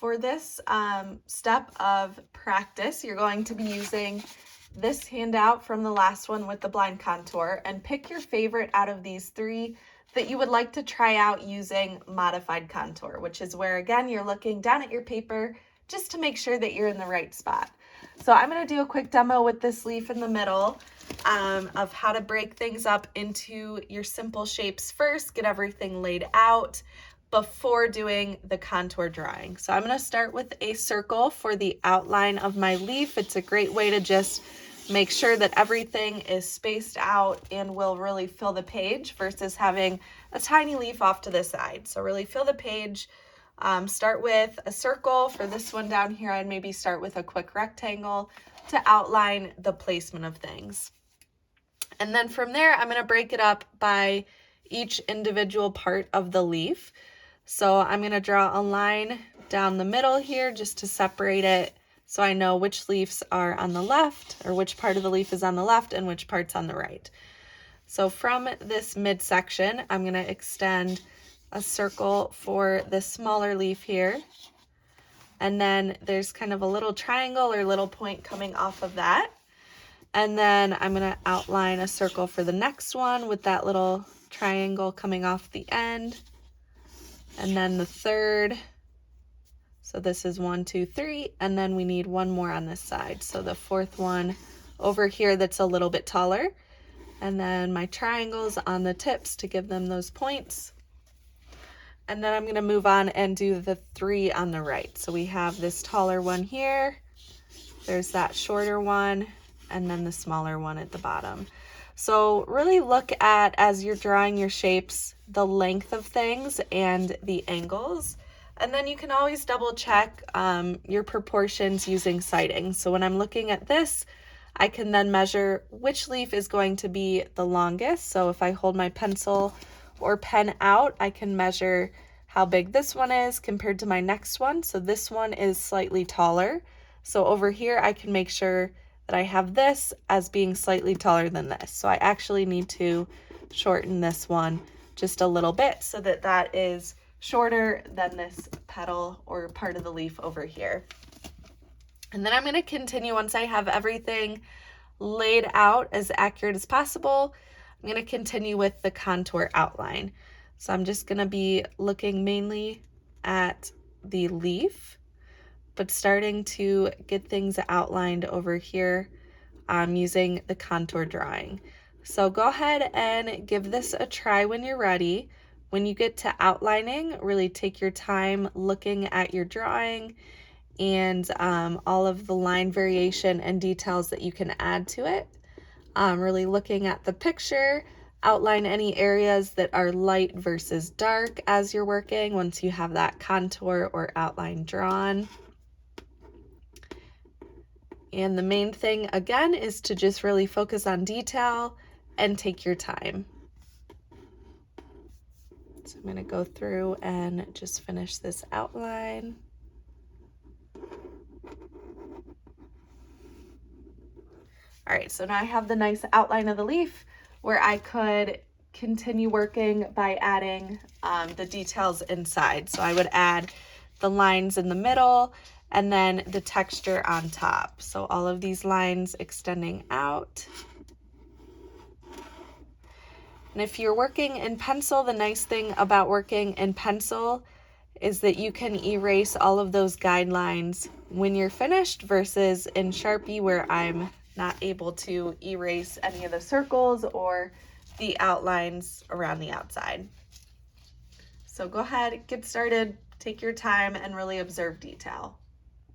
For this step of practice, you're going to be using this handout from the last one with the blind contour, and pick your favorite out of these three that you would like to try out using modified contour, which is where, again, you're looking down at your paper just to make sure that you're in the right spot. So I'm going to do a quick demo with this leaf in the middle of how to break things up into your simple shapes first, get everything laid out before doing the contour drawing. So I'm going to start with a circle for the outline of my leaf. It's a great way to just make sure that everything is spaced out and will really fill the page versus having a tiny leaf off to the side. So really fill the page. Start with a circle. For this one down here, I'd maybe start with a quick rectangle to outline the placement of things. And then from there, I'm going to break it up by each individual part of the leaf. So I'm going to draw a line down the middle here just to separate it so I know which leaves are on the left, or which part of the leaf is on the left and which part's on the right. So from this midsection, I'm going to extend a circle for this smaller leaf here. And then there's kind of a little triangle or little point coming off of that. And then I'm going to outline a circle for the next one with that little triangle coming off the end. And then the third. So this is 1, 2, 3, and then we need one more on this side. So the fourth one over here that's a little bit taller. And then my triangles on the tips to give them those points. And then I'm going to move on and do the 3 on the right. So we have this taller one here. There's that shorter one, and then the smaller one at the bottom. So really look at, as you're drawing your shapes, the length of things and the angles. And then you can always double check your proportions using sighting. So when I'm looking at this, I can then measure which leaf is going to be the longest. So if I hold my pencil or pen out, I can measure how big this one is compared to my next one. So this one is slightly taller. So over here, I can make sure that I have this as being slightly taller than this. So I actually need to shorten this one just a little bit so that that is shorter than this petal or part of the leaf over here. And then I'm going to continue once I have everything laid out as accurate as possible. I'm going to continue with the contour outline. So I'm just going to be looking mainly at the leaf, but starting to get things outlined over here using the contour drawing. So go ahead and give this a try when you're ready. When you get to outlining, really take your time looking at your drawing and all of the line variation and details that you can add to it. Really looking at the picture, outline any areas that are light versus dark as you're working once you have that contour or outline drawn. And the main thing, again, is to just really focus on detail and take your time. So I'm going to go through and just finish this outline. All right, so now I have the nice outline of the leaf where I could continue working by adding the details inside. So I would add the lines in the middle and then the texture on top. So all of these lines extending out. And if you're working in pencil, the nice thing about working in pencil is that you can erase all of those guidelines when you're finished versus in Sharpie where I'm not able to erase any of the circles or the outlines around the outside. So go ahead, get started, take your time, and really observe detail.